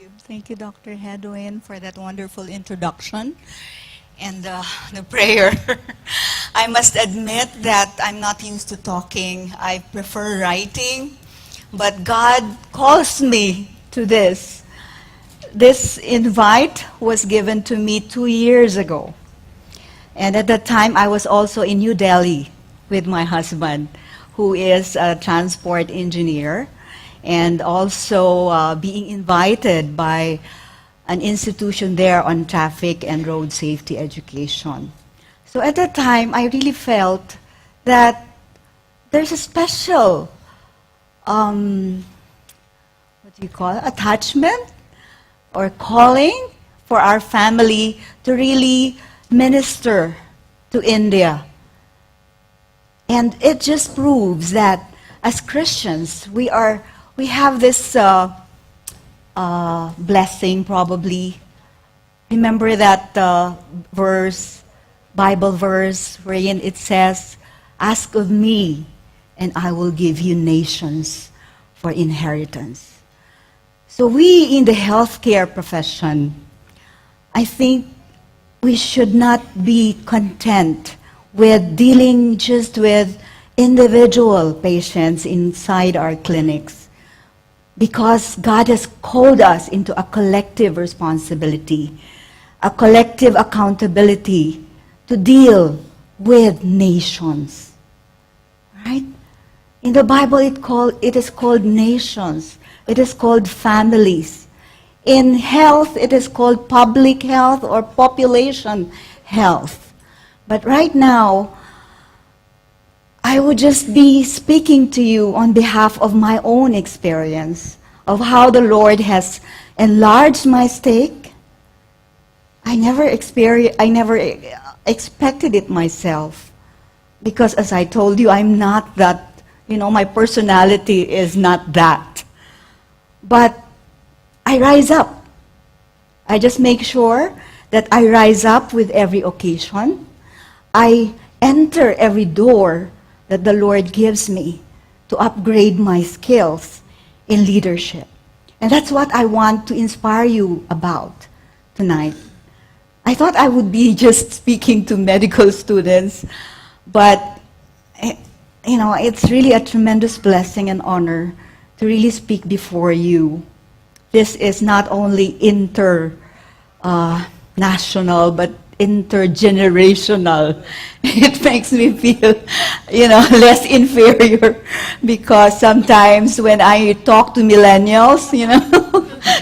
you. Thank you, Dr. Hedwin, for that wonderful introduction and the prayer. I must admit that I'm not used to talking. I prefer writing, but God calls me to this. This invite was given to me 2 years ago. And at that time, I was also in New Delhi with my husband, who is a transport engineer, and also being invited by an institution there on traffic and road safety education. So at that time, I really felt that there's a special, what do you call it, attachment or calling for our family to really minister to India. And it just proves that as Christians, we have this blessing probably. Remember that Bible verse wherein it says, "Ask of me, and I will give you nations for inheritance." So we in the healthcare profession, I think we should not be content with dealing just with individual patients inside our clinics, because God has called us into a collective responsibility, a collective accountability to deal with nations. Right? In the Bible, it is called nations. It is called families. In health, it is called public health or population health. But right now, I would just be speaking to you on behalf of my own experience of how the Lord has enlarged my stake. I never expected it myself, because as I told you, I'm not that, my personality is not that. But I rise up. I just make sure that I rise up with every occasion. I enter every door that the Lord gives me to upgrade my skills in leadership. And that's what I want to inspire you about tonight. I thought I would be just speaking to medical students, but it's really a tremendous blessing and honor to really speak before you. This is not only international, but intergenerational. It makes me feel, less inferior, because sometimes when I talk to millennials,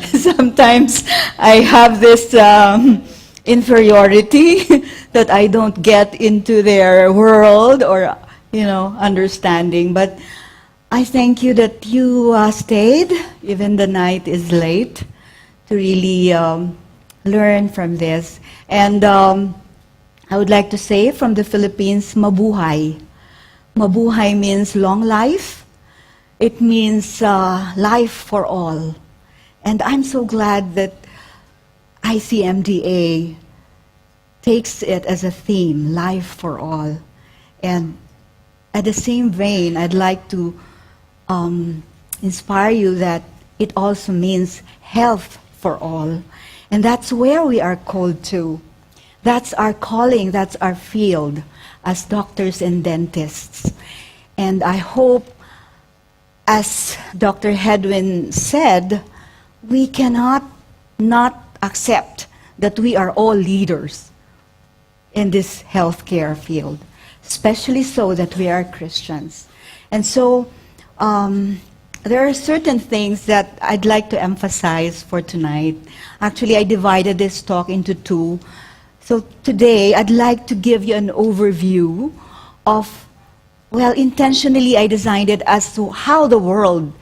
sometimes I have this inferiority that I don't get into their world or, understanding. But I thank you that you stayed, even the night is late, to really learn from this. And I would like to say from the Philippines, mabuhay. Mabuhay means long life. It means life for all. And I'm so glad that ICMDA takes it as a theme, life for all. And at the same vein, I'd like to inspire you that it also means health for all. And that's where we are called to. That's our calling, that's our field as doctors and dentists. And I hope, as Dr. Hedwin said, we cannot not accept that we are all leaders in this healthcare field, especially so that we are Christians. And so there are certain things that I'd like to emphasize for tonight. Actually, I divided this talk into two. So today, I'd like to give you an overview of, intentionally I designed it as to how the world,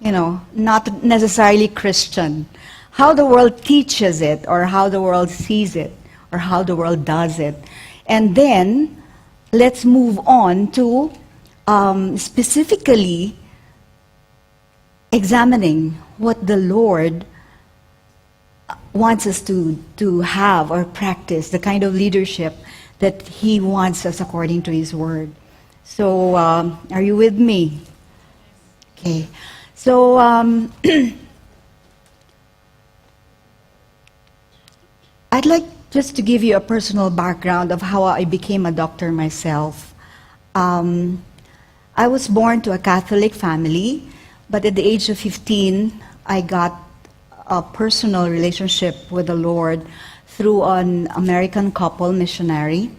not necessarily Christian, how the world teaches it, or how the world sees it, or how the world does it. And then, let's move on to specifically examining what the Lord wants us to have or practice, the kind of leadership that He wants us according to His Word. So, are you with me? Okay. So, I'd like just to give you a personal background of how I became a doctor myself. I was born to a Catholic family, but at the age of 15, I got a personal relationship with the Lord through an American couple missionary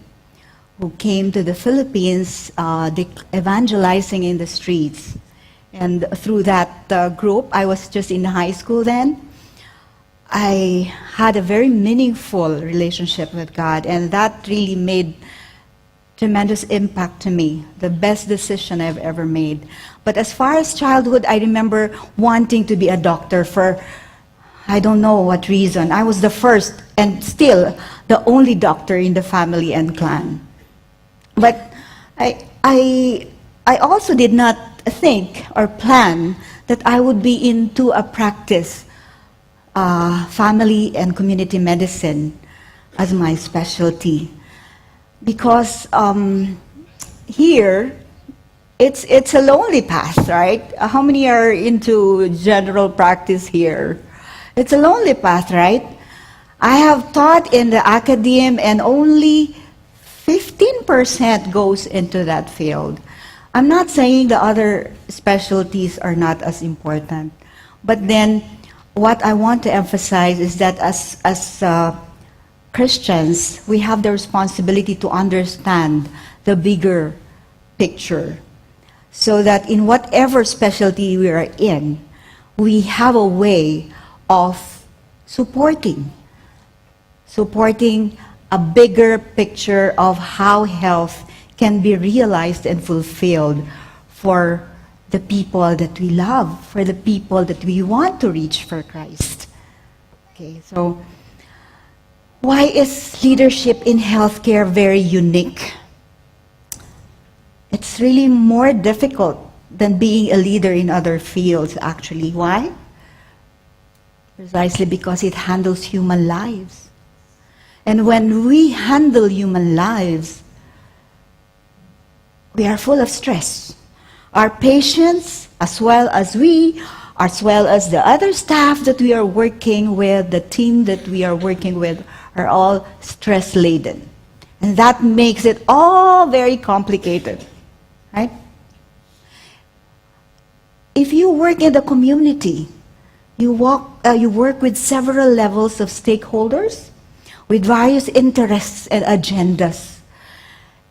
who came to the Philippines evangelizing in the streets. And through that group, I was just in high school then, I had a very meaningful relationship with God, and that really made tremendous impact to me, the best decision I've ever made. But as far as childhood, I remember wanting to be a doctor for, I don't know what reason. I was the first and still the only doctor in the family and clan. But I also did not think or plan that I would be into a practice, family and community medicine as my specialty. Because here, it's a lonely path, right? How many are into general practice here? It's a lonely path, right? I have taught in the academe and only 15% goes into that field. I'm not saying the other specialties are not as important, but then what I want to emphasize is that as Christians, we have the responsibility to understand the bigger picture so that in whatever specialty we are in, we have a way of supporting a bigger picture of how health can be realized and fulfilled for the people that we love, for the people that we want to reach for Christ. Okay, so why is leadership in healthcare very unique? It's really more difficult than being a leader in other fields, actually. Why? Precisely because it handles human lives. And when we handle human lives, we are full of stress. Our patients, as well as we, as well as the other staff that we are working with, the team that we are working with, are all stress-laden. And that makes it all very complicated, right? If you work in the community, you work with several levels of stakeholders, with various interests and agendas.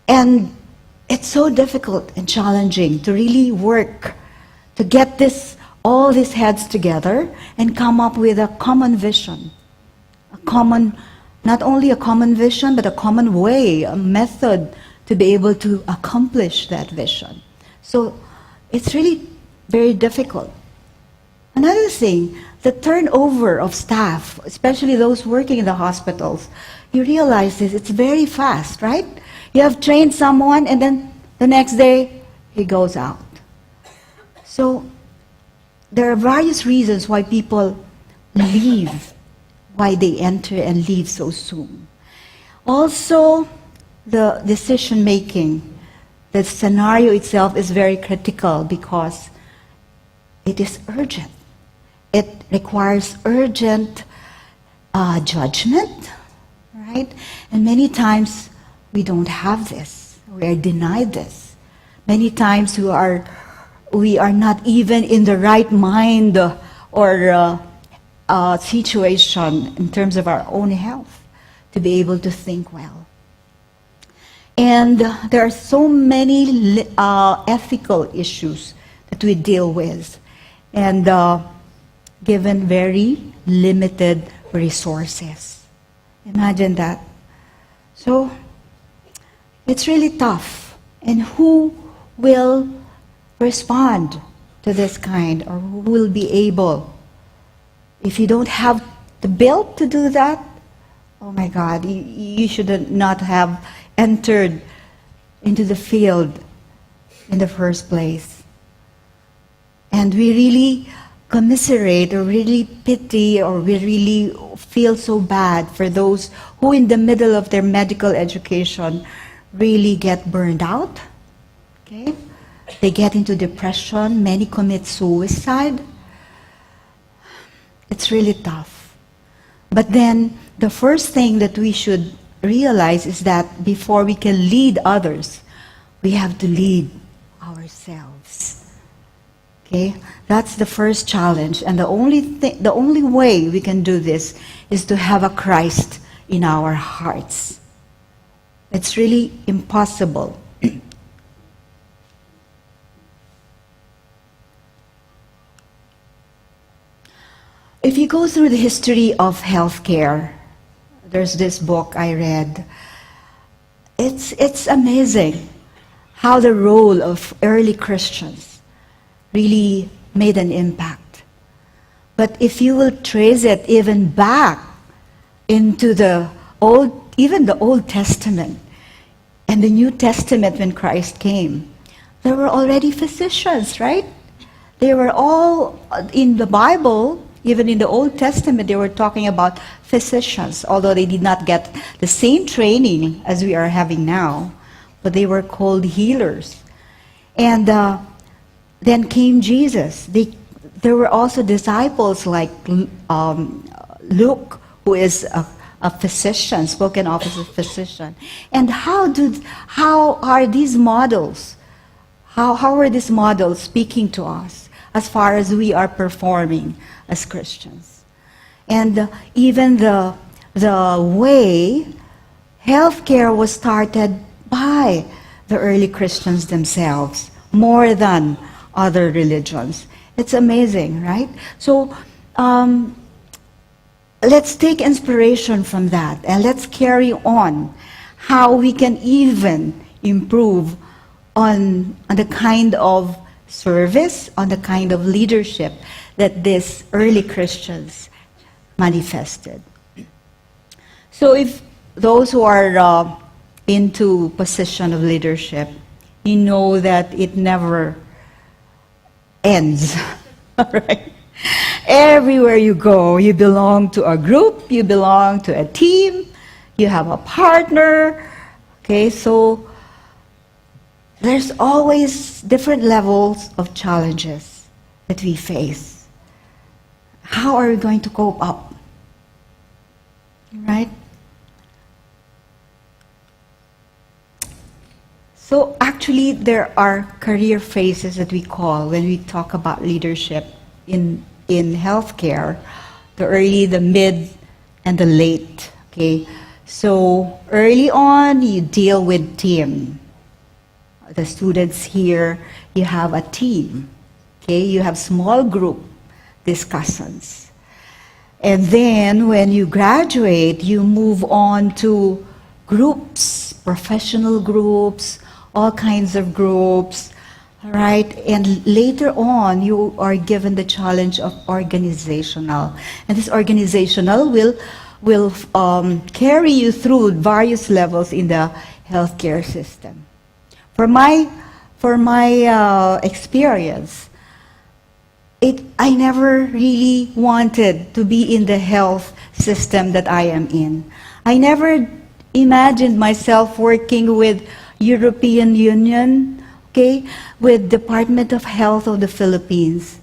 And it's so difficult and challenging to really work to get all these heads together and come up with a common vision. Not only a common vision, but a common way, a method to be able to accomplish that vision. So it's really very difficult. Another thing, the turnover of staff, especially those working in the hospitals, you realize this, it's very fast, right? You have trained someone and then the next day he goes out. So there are various reasons why people leave, why they enter and leave so soon. Also, the decision making, the scenario itself is very critical because it is urgent. It requires urgent judgment, right? And many times we don't have this. We are denied this. Many times we are not even in the right mind or situation in terms of our own health to be able to think well. And there are so many ethical issues that we deal with, and given very limited resources. Imagine that. So it's really tough. And who will respond to this kind, or who will be able? If you don't have the bill to do that, oh my God, you should not have entered into the field in the first place. And we really commiserate or really pity or we really feel so bad for those who in the middle of their medical education really get burned out. Okay? They get into depression, many commit suicide. It's really tough. But then the first thing that we should realize is that before we can lead others, we have to lead ourselves. Okay? That's the first challenge. And the only way we can do this is to have a Christ in our hearts. It's really impossible. If you go through the history of healthcare, there's this book I read. It's amazing how the role of early Christians really made an impact. But if you will trace it even back into even the Old Testament and the New Testament when Christ came, there were already physicians, right? They were all in the Bible. Even in the Old Testament, they were talking about physicians, although they did not get the same training as we are having now, but they were called healers. And then came Jesus. There were also disciples like Luke, who is a physician, spoken of as a physician. And how are these models? How are these models speaking to us as far as we are performing as Christians? And even the way healthcare was started by the early Christians themselves, more than other religions. It's amazing, right? So let's take inspiration from that, and let's carry on how we can even improve on the kind of service, on the kind of leadership that these early Christians manifested. So if those who are into position of leadership, you know that it never ends, right? Everywhere you go, you belong to a group, you belong to a team, you have a partner, okay? So there's always different levels of challenges that we face. How are we going to cope up? Right? So actually, there are career phases that we call when we talk about leadership in healthcare: the early, the mid, and the late. Okay, so early on, you deal with team. The students here, you have a team. Okay, you have small group discussions. And then when you graduate, you move on to groups, professional groups, all kinds of groups, right? And later on, you are given the challenge of organizational. And this organizational will carry you through various levels in the healthcare system. For my experience, I never really wanted to be in the health system that I am in. I never imagined myself working with European Union, okay, with Department of Health of the Philippines.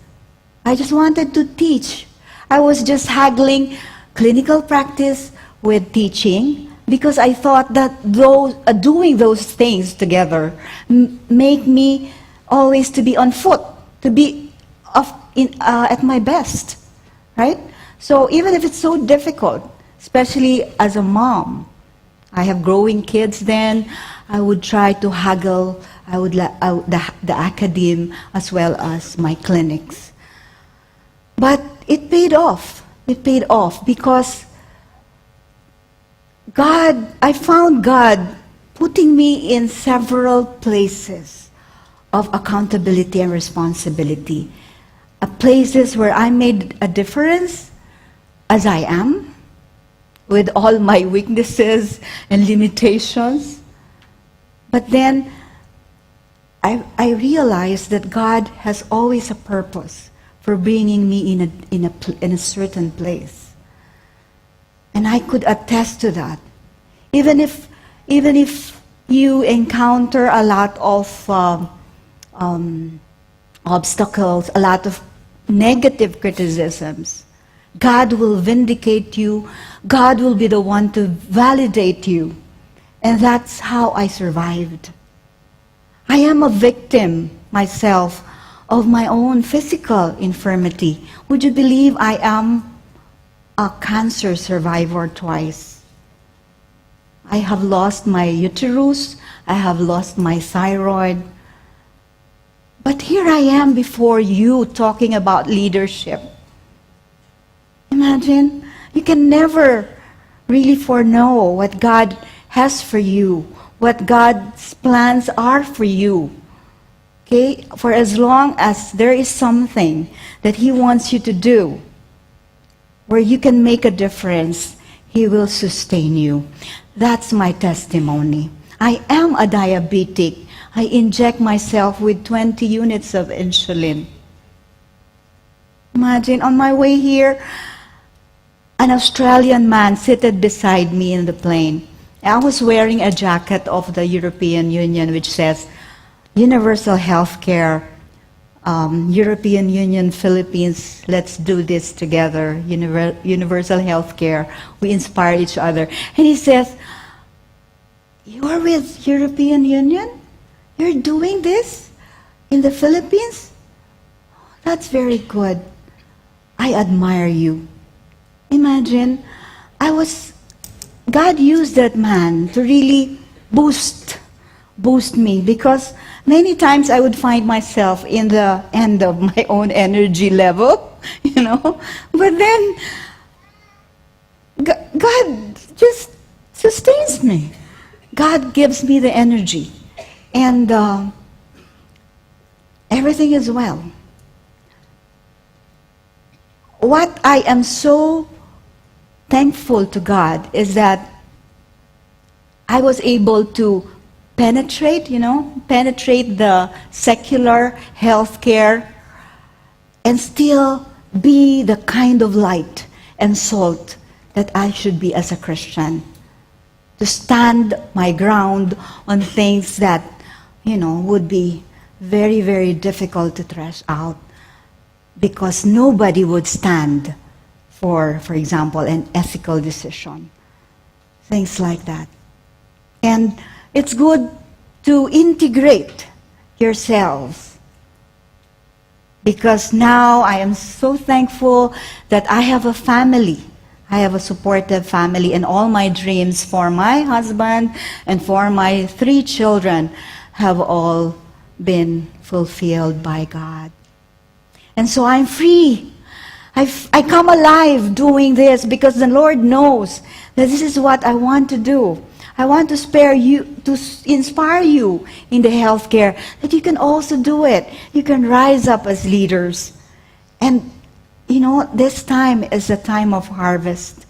I just wanted to teach. I was just haggling clinical practice with teaching because I thought that doing those things together make me always to be on foot, to be at my best, right? So even if it's so difficult, especially as a mom, I have growing kids then, I would try to haggle the academe as well as my clinics. But it paid off. It paid off because I found God putting me in several places of accountability and responsibility. Places where I made a difference as I am, with all my weaknesses and limitations. But then I realized that God has always a purpose for bringing me in a certain place. And I could attest to that. Even if you encounter a lot of obstacles, a lot of negative criticisms, God will vindicate you. God will be the one to validate you. And that's how I survived. I am a victim myself of my own physical infirmity. Would you believe I am a cancer survivor twice? I have lost my uterus. I have lost my thyroid. But here I am before you talking about leadership. Imagine, you can never really foreknow what God has for you, what God's plans are for you. Okay? For as long as there is something that He wants you to do, where you can make a difference, He will sustain you. That's my testimony. I am a diabetic. I inject myself with 20 units of insulin. Imagine, on my way here, an Australian man seated beside me in the plane. I was wearing a jacket of the European Union which says, Universal Healthcare, European Union, Philippines, let's do this together, Universal Healthcare, we inspire each other. And he says, you are with European Union? You're doing this in the Philippines? That's very good. I admire you. Imagine, God used that man to really boost me, because many times I would find myself in the end of my own energy level, but then God just sustains me. God gives me the energy, and everything is well. What I am so thankful to God is that I was able to penetrate the secular healthcare and still be the kind of light and salt that I should be as a Christian. To stand my ground on things that, would be very, very difficult to thresh out, because nobody would stand for example, an ethical decision. Things like that. And it's good to integrate yourselves, because now I am so thankful that I have a family. I have a supportive family, and all my dreams for my husband and for my 3 children have all been fulfilled by God. And so I'm free. I come alive doing this because the Lord knows that this is what I want to do. I want to inspire you in the healthcare, that you can also do it. You can rise up as leaders. And, this time is a time of harvest.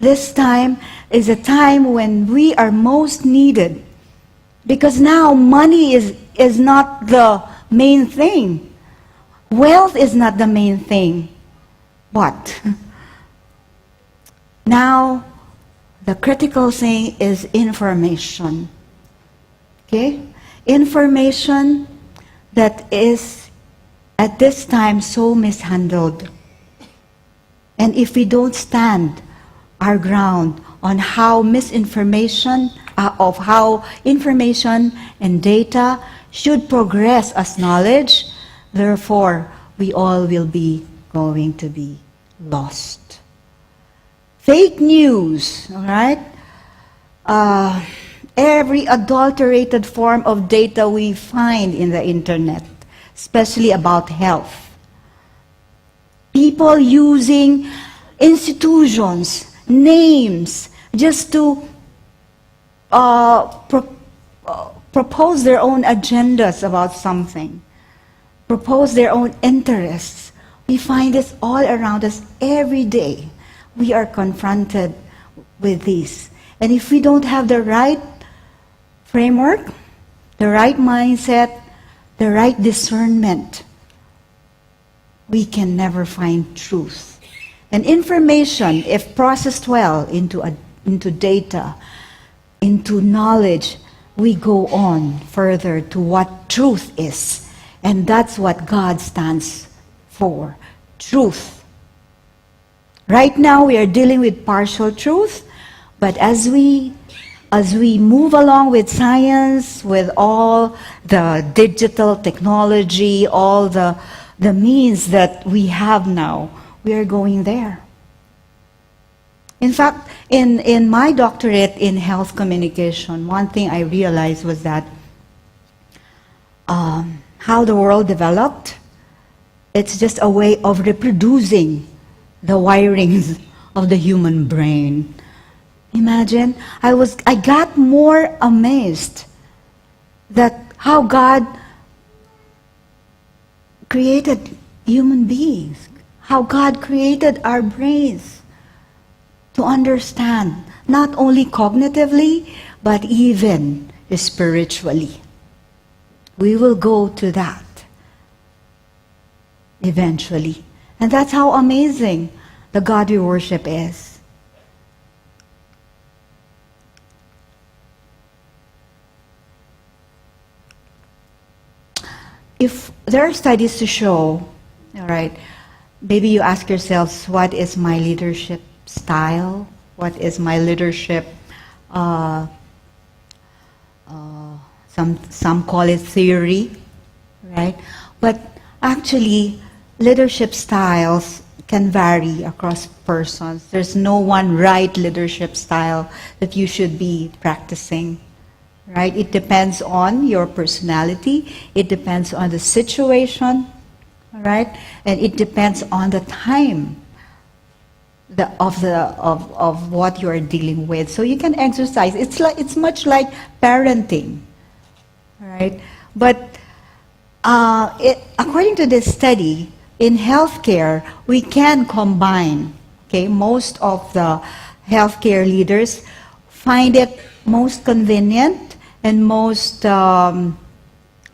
This time is a time when we are most needed. Because now money is not the main thing. Wealth is not the main thing. But now the critical thing is information. Okay? Information that is at this time so mishandled. And if we don't stand our ground on how misinformation, of how information and data should progress as knowledge, therefore we all will be going to be lost. Fake news, all right? Every adulterated form of data we find in the internet, especially about health. People using institutions, names, just to propose their own agendas about something, propose their own interests. We find this all around us every day. We are confronted with these. And if we don't have the right framework, the right mindset, the right discernment, we can never find truth. And information, if processed well into data, into knowledge, we go on further to what truth is. And that's what God stands for. Truth. Right now, we are dealing with partial truth, but as we move along with science, with all the digital technology, all the means that we have now, we are going there. In fact, in my doctorate in health communication, one thing I realized was that how the world developed, it's just a way of reproducing the wirings of the human brain. Imagine, I got more amazed that how God created human beings, how God created our brains to understand, not only cognitively, but even spiritually. We will go to that eventually. And that's how amazing the God we worship is. If there are studies to show, all right, maybe you ask yourselves, what is my leadership style? What is my leadership? Some call it theory, right? But actually, leadership styles can vary across persons. There's no one right leadership style that you should be practicing, right? It depends on your personality. It depends on the situation, right? And it depends on the time of what you are dealing with. So you can exercise. It's much like parenting, right? But according to this study, in healthcare, we can combine, okay? Most of the healthcare leaders find it most convenient and most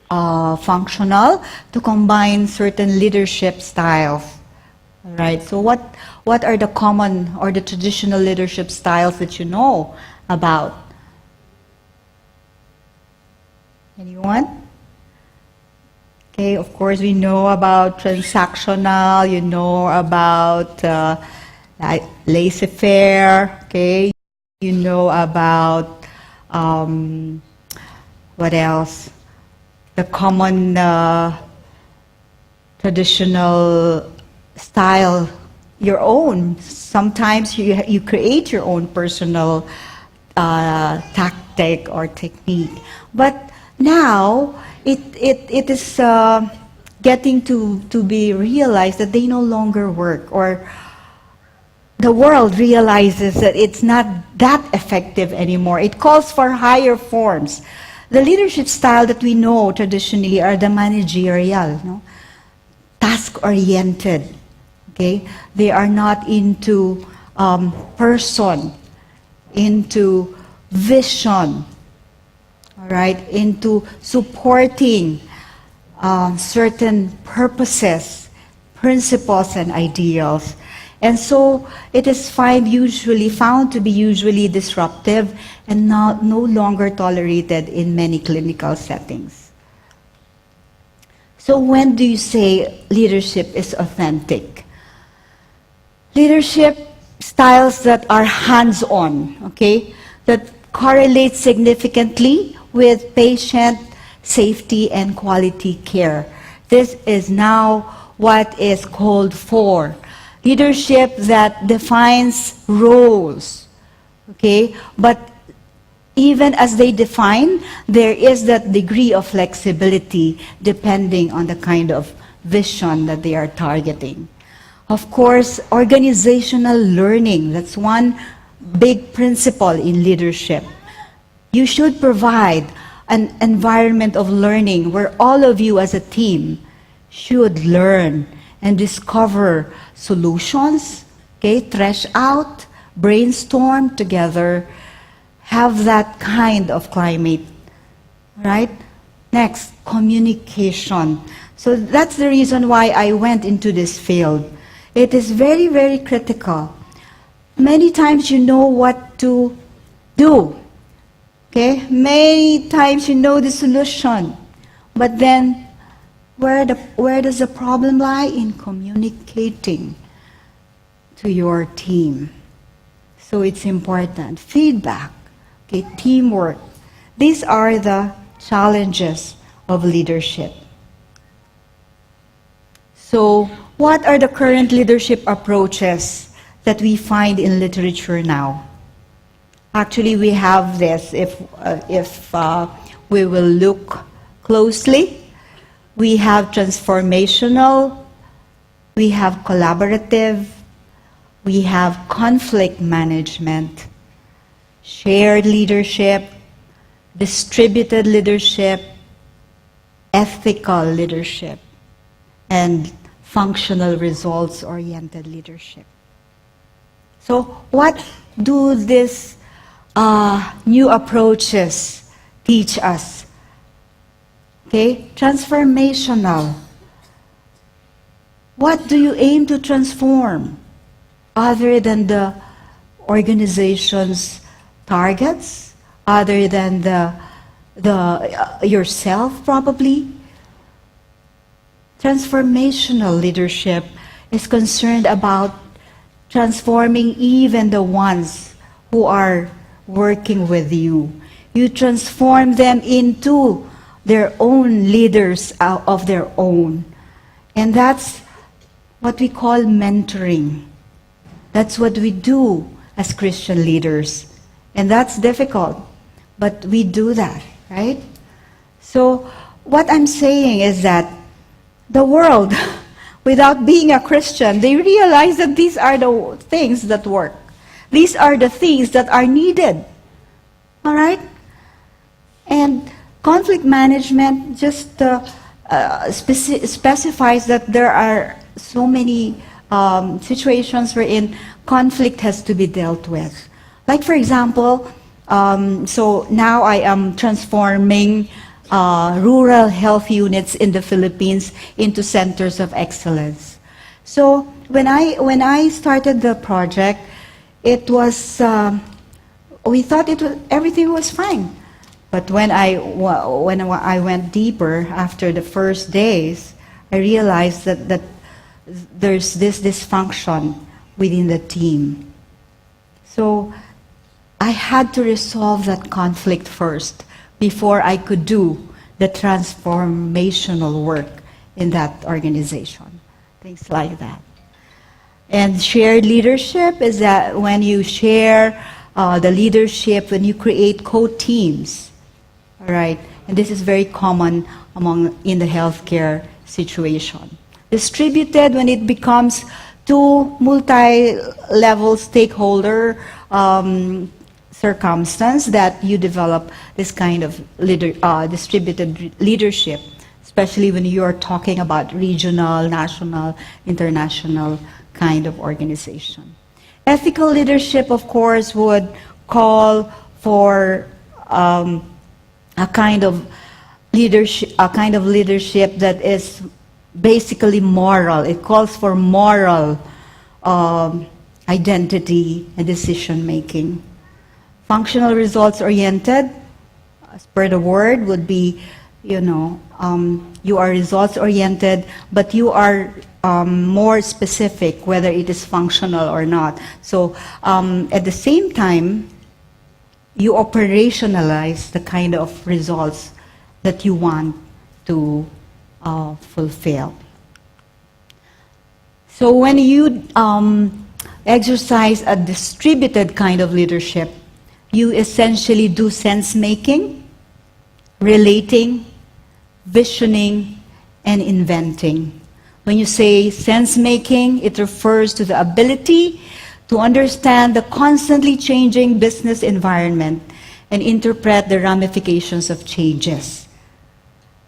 functional to combine certain leadership styles, right? So what are the common or the traditional leadership styles that you know about? Anyone? Okay, of course, we know about transactional, you know about laissez-faire, okay? You know about, what else? The common traditional style, your own. Sometimes you create your own personal tactic or technique. But now, it is getting to be realized that they no longer work, or the world realizes that it's not that effective anymore. It calls for higher forms. The leadership style that we know traditionally are the managerial, no? Task-oriented. Okay, they are not into person, into vision. All right, into supporting certain purposes, principles, and ideals. And so it is found to be usually disruptive and no longer tolerated in many clinical settings. So when do you say leadership is authentic? Leadership styles that are hands-on, okay, that correlate significantly with patient safety and quality care. This is now what is called for leadership that defines roles, okay? But even as they define, there is that degree of flexibility depending on the kind of vision that they are targeting. Of course, organizational learning, that's one big principle in leadership. You should provide an environment of learning where all of you as a team should learn and discover solutions, okay, thresh out, brainstorm together, have that kind of climate, right? Next, communication. So that's the reason why I went into this field. It is very, very critical. Many times you know what to do, okay? Many times you know the solution, but then where does the problem lie? In communicating. to your team. So it's important. Feedback, okay, teamwork. These are the challenges of leadership. So what are the current leadership approaches that we find in literature now? Actually, we have this. If we will look closely, we have transformational, we have collaborative, we have conflict management, shared leadership, distributed leadership, ethical leadership, and functional results-oriented leadership. So what do these new approaches teach us? Okay, transformational. What do you aim to transform other than the organization's targets, other than yourself probably? Transformational leadership is concerned about transforming even the ones who are working with you. You transform them into their own leaders of their own. And that's what we call mentoring. That's what we do as Christian leaders. And that's difficult, but we do that, right? So what I'm saying is that the world, without being a Christian, they realize that these are the things that work. These are the things that are needed. All right? And conflict management just specifies that there are so many situations wherein conflict has to be dealt with. Like, for example, so now I am transforming rural health units in the Philippines into centers of excellence. So when I started the project, it was we thought everything was fine. But when I went deeper after the first days, I realized that there's this dysfunction within the team. So I had to resolve that conflict first before I could do the transformational work in that organization. Things like that. And shared leadership is that when you share the leadership, when you create co-teams, all right? And this is very common in the healthcare situation. Distributed when it becomes two multi-level stakeholder circumstance that you develop this kind of distributed leadership, especially when you are talking about regional, national, international kind of organization. Ethical leadership, of course, would call for a kind of leadership that is basically moral. It calls for moral identity and decision making. Functional results oriented, as per the word, would be, you are results oriented, but you are more specific whether it is functional or not. So at the same time, you operationalize the kind of results that you want to fulfill. So when you exercise a distributed kind of leadership, you essentially do sense-making, relating, visioning, and inventing. When you say sense-making, it refers to the ability to understand the constantly changing business environment and interpret the ramifications of changes.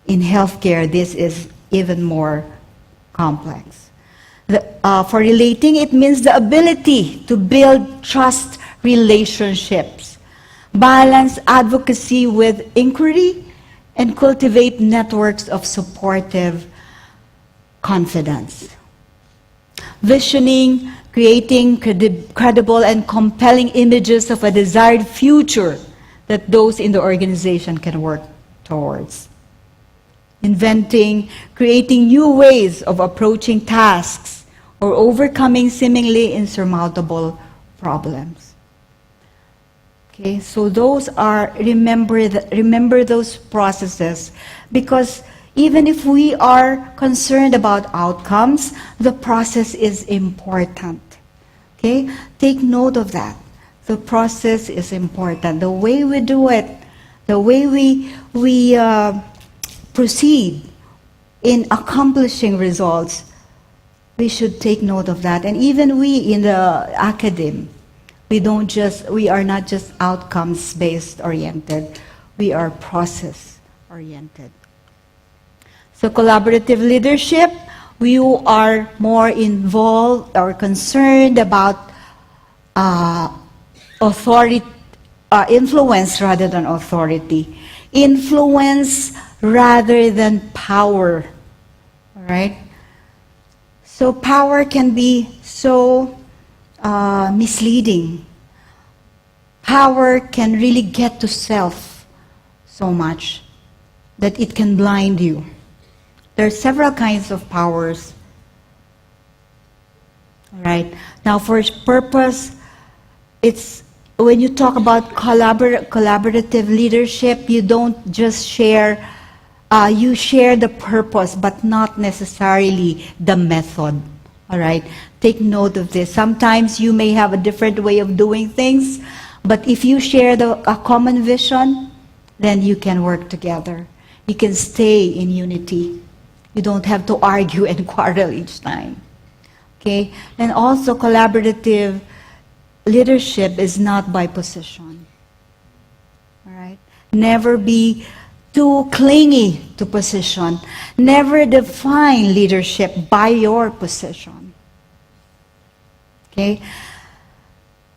In healthcare, this is even more complex. For relating, it means the ability to build trust relationships, balance advocacy with inquiry, and cultivate networks of supportive confidence. Visioning, creating credible and compelling images of a desired future that those in the organization can work towards. Inventing, creating new ways of approaching tasks or overcoming seemingly insurmountable problems. Okay, so those are, remember those processes, because even if we are concerned about outcomes, the process is important. Okay, take note of that. The process is important. The way we do it, the way we proceed in accomplishing results, we should take note of that. And even we in the academe, we are not just outcomes-based oriented, we are process-oriented. So collaborative leadership, you are more involved or concerned about influence rather than authority. Influence rather than power. All right? So power can be so misleading. Power can really get to self so much that it can blind you. There are several kinds of powers. All right. Now, for purpose, it's when you talk about collaborative leadership, you don't just share. You share the purpose, but not necessarily the method. All right. Take note of this. Sometimes you may have a different way of doing things, but if you share a common vision, then you can work together. You can stay in unity. You don't have to argue and quarrel each time. Okay? And also collaborative leadership is not by position. All right? Never be too clingy to position. Never define leadership by your position. Okay?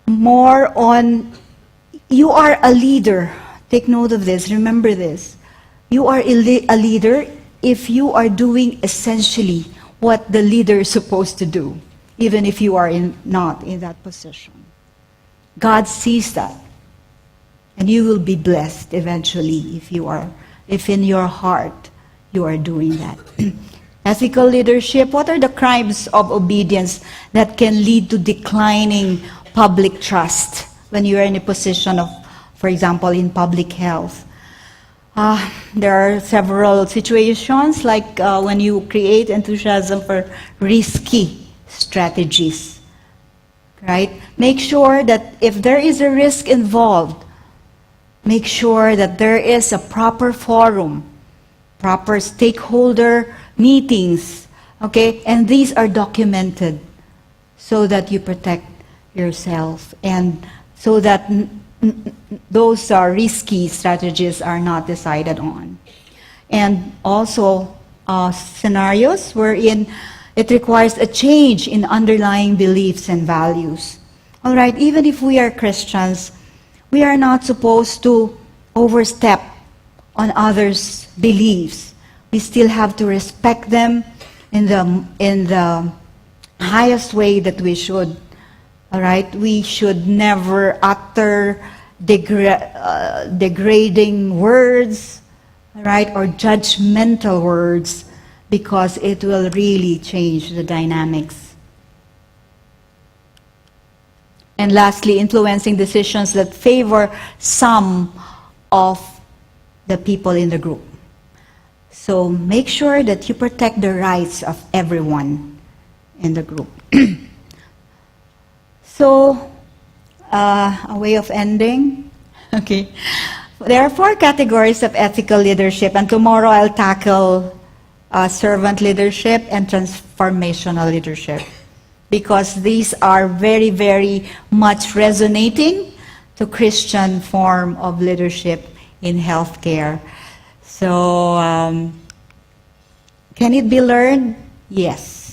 More on, you are a leader. Take note of this. Remember this. You are a leader if you are doing essentially what the leader is supposed to do, even if you are not in that position. God sees that. And you will be blessed eventually if in your heart you are doing that. Ethical leadership, what are the crimes of obedience that can lead to declining public trust when you are in a position of, for example, in public health? There are several situations, like when you create enthusiasm for risky strategies, right? Make sure that if there is a risk involved, make sure that there is a proper forum, proper stakeholder meetings, okay? And these are documented so that you protect yourself and so that those risky strategies are not decided on. And also scenarios wherein it requires a change in underlying beliefs and values. All right, even if we are Christians, we are not supposed to overstep on others' beliefs. We still have to respect them in the highest way that we should. All right, we should never utter degrading words, all right, or judgmental words, because it will really change the dynamics. And lastly, influencing decisions that favor some of the people in the group. So make sure that you protect the rights of everyone in the group. So, a way of ending. Okay. There are 4 categories of ethical leadership, and tomorrow I'll tackle servant leadership and transformational leadership, because these are very, very much resonating to Christian form of leadership in healthcare. So, can it be learned? Yes.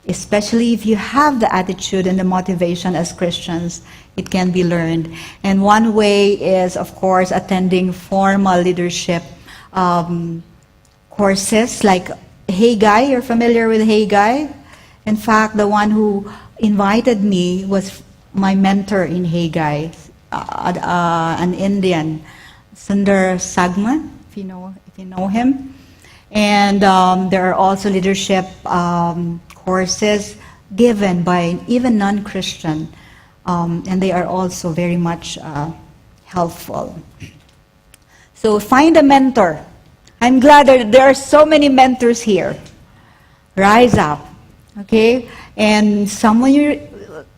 Especially if you have the attitude and the motivation as Christians, it can be learned. And one way is, of course, attending formal leadership courses like Haggai. You're familiar with Haggai? In fact, the one who invited me was my mentor in Haggai, an Indian, Sundar Sagma, if you know him. And there are also leadership courses given by even non-Christian, and they are also very much helpful. So find a mentor. I'm glad that there are so many mentors here. Rise up, okay? And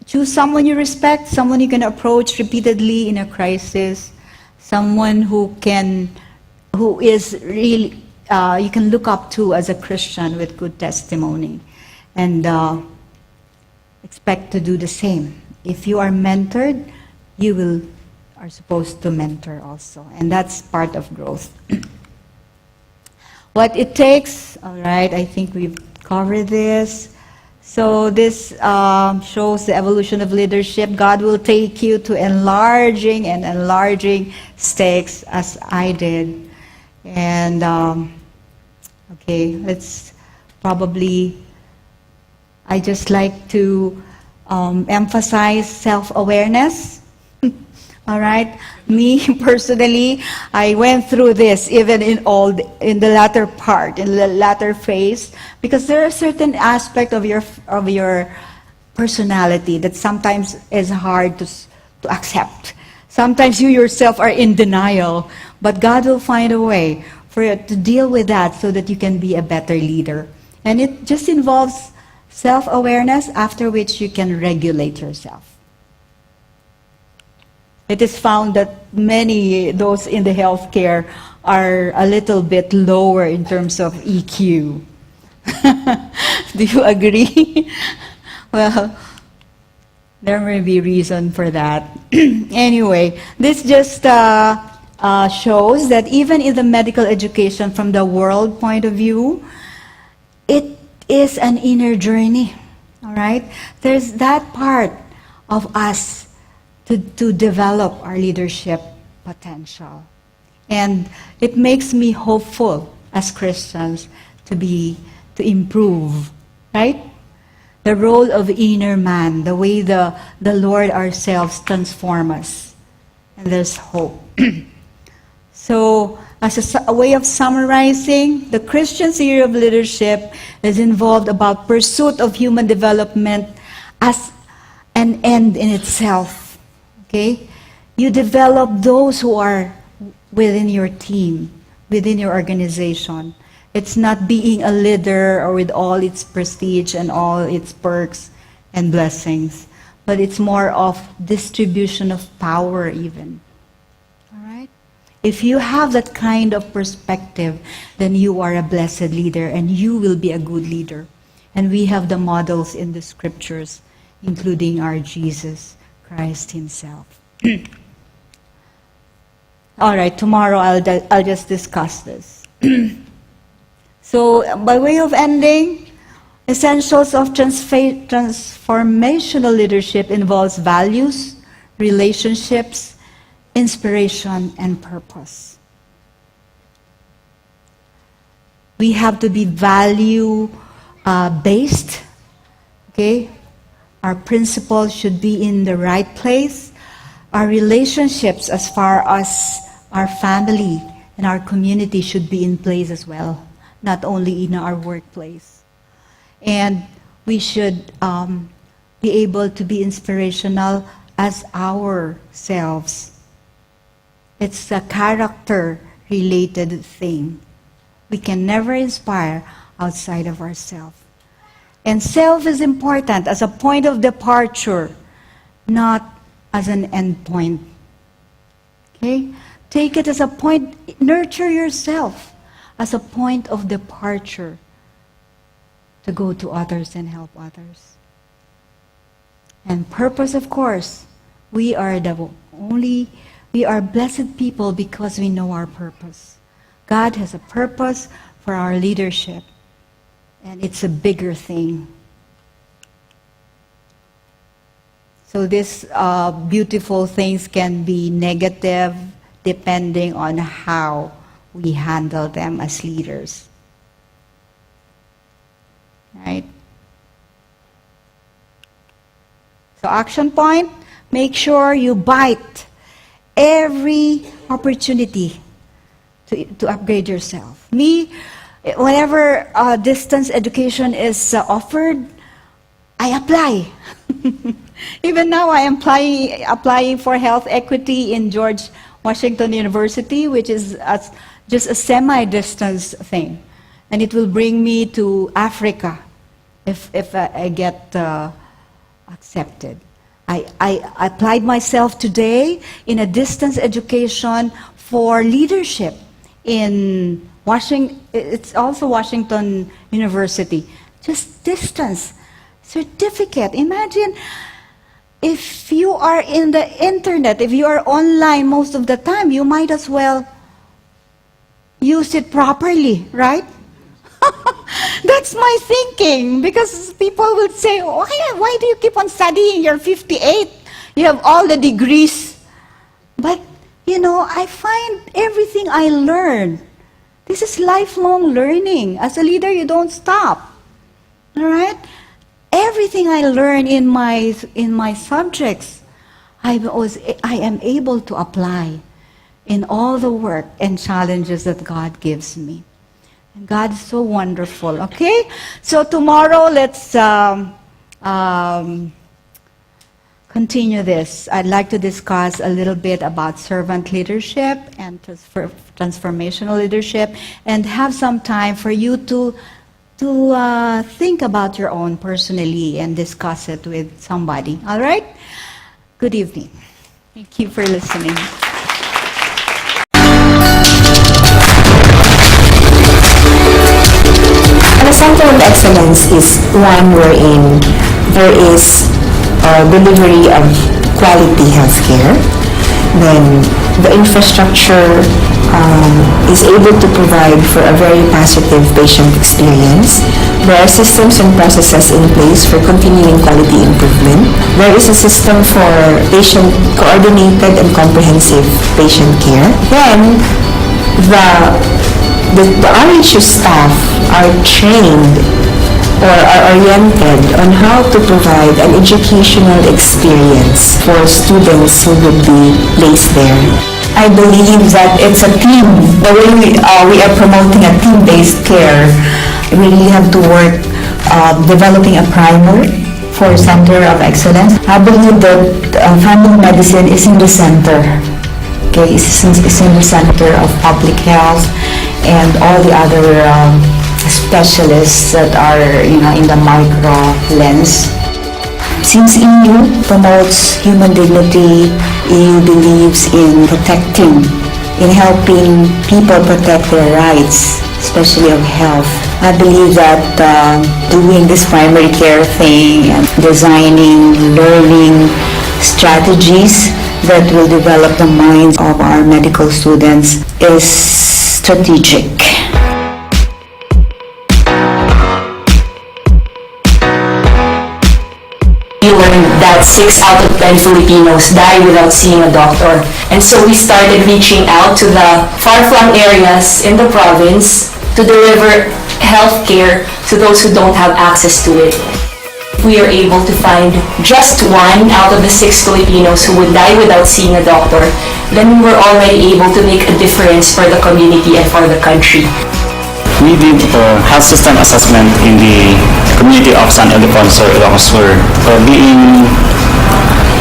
choose someone you respect, someone you can approach repeatedly in a crisis, someone who is really you can look up to as a Christian with good testimony, and expect to do the same. If you are mentored, you are supposed to mentor also, and that's part of growth. What it takes, all right, I think we've covered this. So this shows the evolution of leadership. God will take you to enlarging and enlarging stakes, as I did. And, okay, I just like to emphasize self-awareness. All right? Me, personally, I went through this even in the latter part, in the latter phase, because there are certain aspects of your personality that sometimes is hard to accept. Sometimes you yourself are in denial, but God will find a way for you to deal with that so that you can be a better leader. And it just involves self-awareness, after which you can regulate yourself. It is found that those in the healthcare are a little bit lower in terms of EQ. Do you agree? Well, there may be reason for that. Anyway, this just shows that even in the medical education from the world point of view, it is an inner journey. All right? There's that part of us to develop our leadership potential. And it makes me hopeful as Christians to improve, right? The role of inner man, the way the Lord ourselves transform us. And there's hope. So, as a way of summarizing, the Christian theory of leadership is involved about pursuit of human development as an end in itself. Okay? You develop those who are within your team, within your organization. It's not being a leader or with all its prestige and all its perks and blessings, but it's more of distribution of power even. All right? If you have that kind of perspective, then you are a blessed leader and you will be a good leader. And we have the models in the scriptures, including our Jesus Christ himself. All right, tomorrow I'll just discuss this. So, by way of ending, essentials of transformational leadership involves values, relationships, inspiration, and purpose. We have to be value-based, okay? Our principles should be in the right place. Our relationships as far as our family and our community should be in place as well, not only in our workplace. And we should be able to be inspirational as ourselves. It's a character-related thing. We can never inspire outside of ourselves. And self is important as a point of departure, not as an end point. Okay? Take it as a point, nurture yourself as a point of departure to go to others and help others. And purpose, of course, we are blessed people because we know our purpose. God has a purpose for our leadership, and it's a bigger thing. So these beautiful things can be negative depending on how we handle them as leaders. Right? So action point, make sure you bite every opportunity to upgrade yourself. Me, whenever distance education is offered, I apply. Even now, I am applying for health equity in George Washington University, which is just a semi-distance thing. And it will bring me to Africa if I get accepted. I applied myself today in a distance education for leadership in Washington. It's also Washington University. Just distance certificate. Imagine if you are in the internet, if you are online most of the time, you might as well use it properly, right? That's my thinking, because people would say, why do you keep on studying? You're 58. You have all the degrees. But, I find everything I learn. This is lifelong learning. As a leader, you don't stop. All right? Everything I learn in my subjects, I am able to apply in all the work and challenges that God gives me. And God is so wonderful, okay? So tomorrow, let's continue this. I'd like to discuss a little bit about servant leadership and transformational leadership, and have some time for you to think about your own personally and discuss it with somebody, all right? Good evening. Thank you for listening. A center of excellence is one wherein there is delivery of quality healthcare. Then the infrastructure is able to provide for a very positive patient experience. There are systems and processes in place for continuing quality improvement. There is a system for patient coordinated and comprehensive patient care. Then the RHU staff are trained or are oriented on how to provide an educational experience for students who would be placed there. I believe that it's a team. The way we are promoting a team-based care, we really have to work developing a primer for Center of Excellence. I believe that family medicine is in the center. Okay, it's in the center of public health and all the other specialists that are in the micro lens. Since EU promotes human dignity, EU believes in protecting, in helping people protect their rights, especially of health. I believe that doing this primary care thing and designing, learning strategies that will develop the minds of our medical students is strategic. We learned that 6 out of 10 Filipinos die without seeing a doctor. And so we started reaching out to the far-flung areas in the province to deliver health care to those who don't have access to it. We are able to find just 1 out of the 6 Filipinos who would die without seeing a doctor, then we were already able to make a difference for the community and for the country. We did a health system assessment in the community of San Ildefonso, Ilocos Sur. Being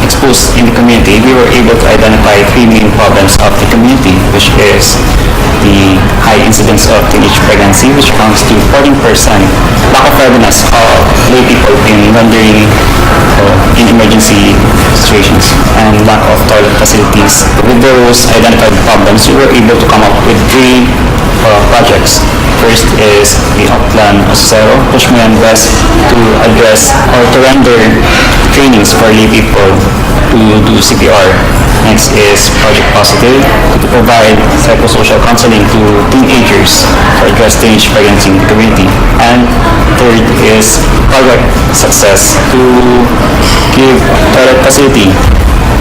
exposed in the community, we were able to identify 3 main problems of the community, which is the high incidence of teenage pregnancy, which counts to 14%, lack of readiness of lay people in rendering in emergency situations, and lack of toilet facilities. With those identified problems, we were able to come up with 3 projects. First is the Plan Zero, which may address or to render trainings for lay people to do CPR. Next is Project Positive, to provide psychosocial counseling to teenagers to address teenage pregnancy in the community. And third is Project Success, to give toilet facility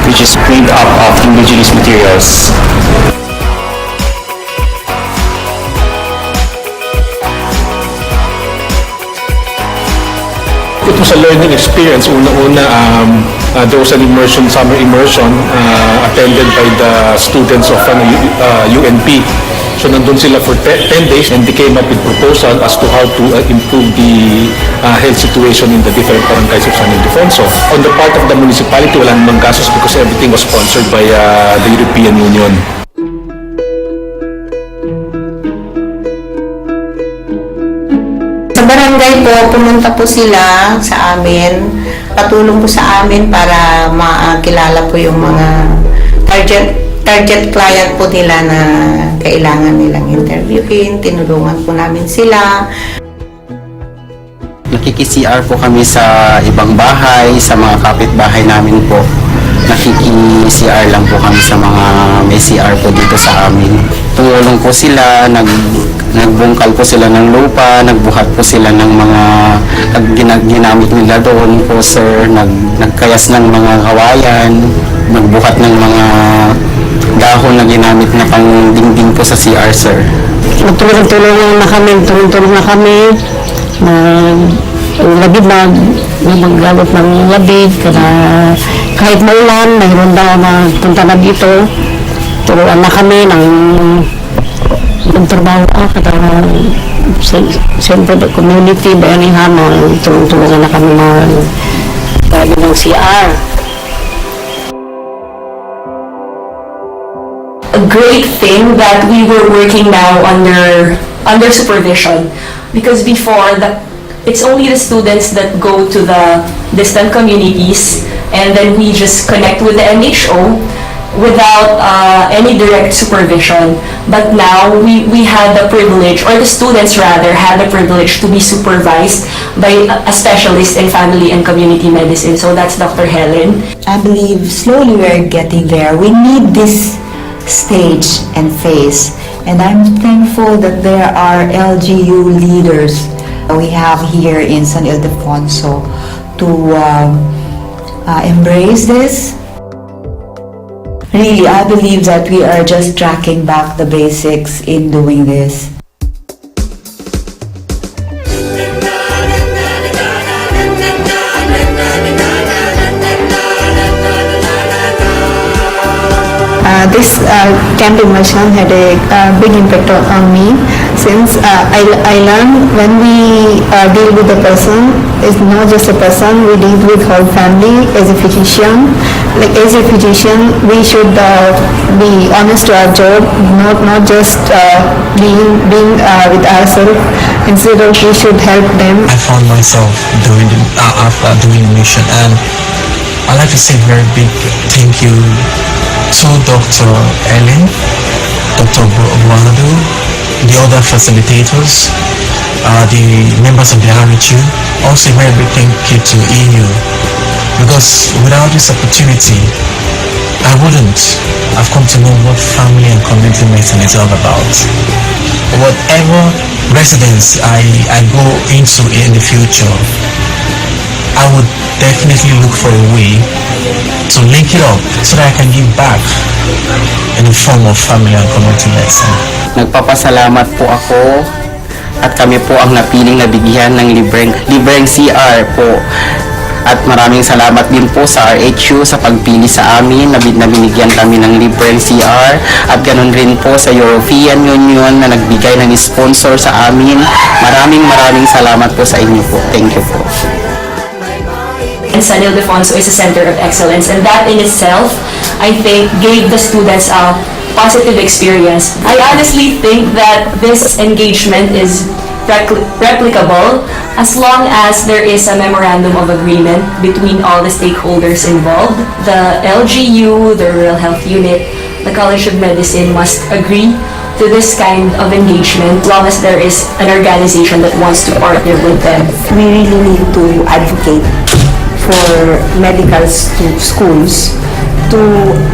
which is made up of indigenous materials. It was a learning experience. Una-una, there was an summer immersion attended by the students of UNP. So nandun sila for 10 days and they came up with proposal as to how to improve the health situation in the different barangays of San Ildefonso. On the part of the municipality, wala namang gastos because everything was sponsored by the European Union. Sa barangay po, pumunta po sila sa amin, patulong po sa amin para makilala po yung mga target client po nila na kailangan nilang interviewin, tinulungan po namin sila. Nakiki-CR po kami sa ibang bahay, sa mga kapitbahay namin po. Nakiki-CR lang po kami sa mga may CR po dito sa amin. Tumulong po sila, nagbungkal po sila ng lupa, nagbuhat po sila ng mga ginamit nila doon po, sir. Nagkayas ng mga kawayan, nagbuhat ng mga dahon na ginamit na pang dingding po sa CR, sir. Tulong-tulong na kami, labid na maglalot ng labid, kahit maulan, mayroon daw punta na dito, turuan na kami ng trabaho siyempre the community, bayanihan, tulong-tulungan na kami ng CR. A great thing that we were working now under supervision, because before it's only the students that go to the distant communities, and then we just connect with the MHO without any direct supervision. But now we had the privilege, or the students rather had the privilege to be supervised by a specialist in family and community medicine. So that's Dr. Helen. I believe slowly we're getting there. We need this stage and phase, and I'm thankful that there are LGU leaders we have here in San Ildefonso to embrace this. Really, I believe that we are just tracking back the basics in doing this. This camp immersion had a big impact on me, since I learned when we deal with a person, it's not just a person, we deal with whole family. As a physician, we should be honest to our job, not just being with ourselves. Instead of, we should help them. I found myself doing the mission, and I'd like to say a very big thank you to Dr. Ellen, Dr. Buadu, the other facilitators, the members of the RHU. Also a very big thank you to EU, because without this opportunity, I wouldn't have come to know what family and community medicine is all about. Whatever residence I go into in the future, I would definitely look for a way to link it up so that I can give back in the form of family and community medicine. Nagpapasalamat po ako at kami po ang napiling nabigyan ng libreng CR po. At maraming salamat din po sa RHU sa pagpili sa amin, na binigyan kami ng libreng CR, at ganun rin po sa European Union na nagbigay ng sponsor sa amin. Maraming salamat po sa inyo po. Thank you po. And San Ildefonso is a center of excellence, and that in itself, I think, gave the students a positive experience. I honestly think that this engagement is replicable as long as there is a memorandum of agreement between all the stakeholders involved. The LGU, the Rural Health Unit, the College of Medicine must agree to this kind of engagement as long as there is an organization that wants to partner with them. We really need to advocate for medical schools to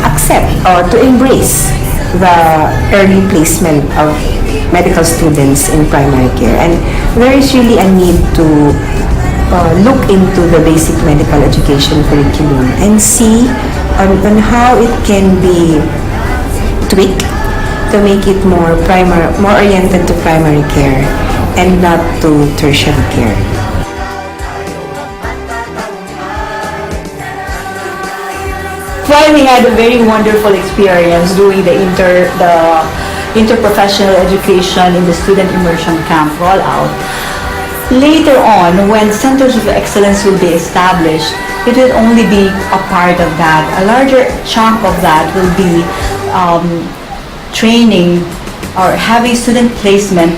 accept or to embrace the early placement of medical students in primary care. And there is really a need to look into the basic medical education curriculum and see on how it can be tweaked to make it more oriented to primary care and not to tertiary care. While we had a very wonderful experience doing the interprofessional education in the student immersion camp rollout, later on, when centers of excellence will be established, it will only be a part of that. A larger chunk of that will be training or having student placement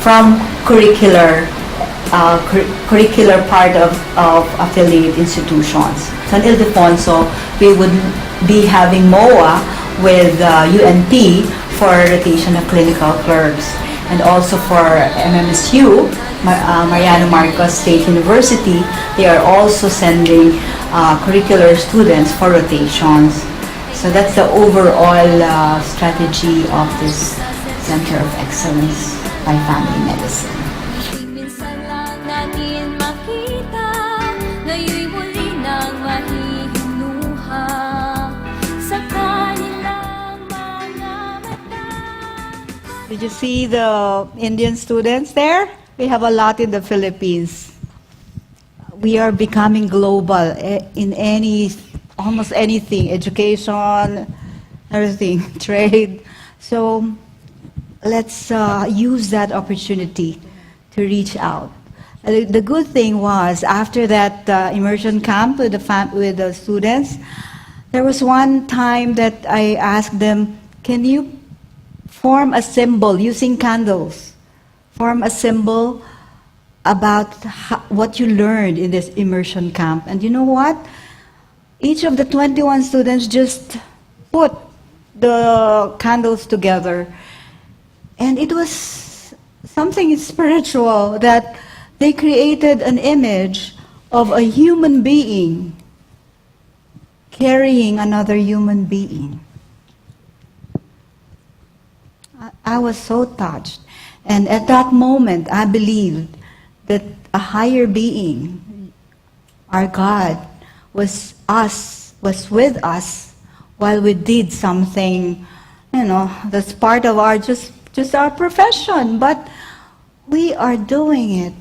from curricular part of affiliate institutions. San Ildefonso, we would be having MOA with UNP for rotation of clinical clerks. And also for MMSU, Mariano Marcos State University, they are also sending curricular students for rotations. So that's the overall strategy of this Center of Excellence by Family Medicine. Minsan lang natin makita, ngayon'y muli nang mahihinuha sa kanilang mga mata. Did you see the Indian students there? We have a lot in the Philippines. We are becoming global in almost anything, education, everything, trade. So let's use that opportunity to reach out. The good thing was, after that immersion camp with the students, there was one time that I asked them, can you form a symbol using candles? Form a symbol about what you learned in this immersion camp. And you know what? Each of the 21 students just put the candles together. And it was something spiritual that they created an image of a human being carrying another human being. I was so touched. And at that moment, I believed that a higher being, our God, was with us while we did something, that's part of our just our profession, but we are doing it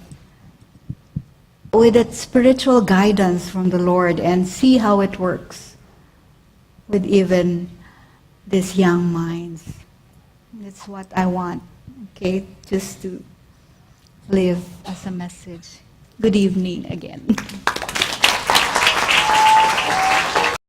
with that spiritual guidance from the Lord, and see how it works with even these young minds. That's what I want, okay, just to live as a message. Good evening again.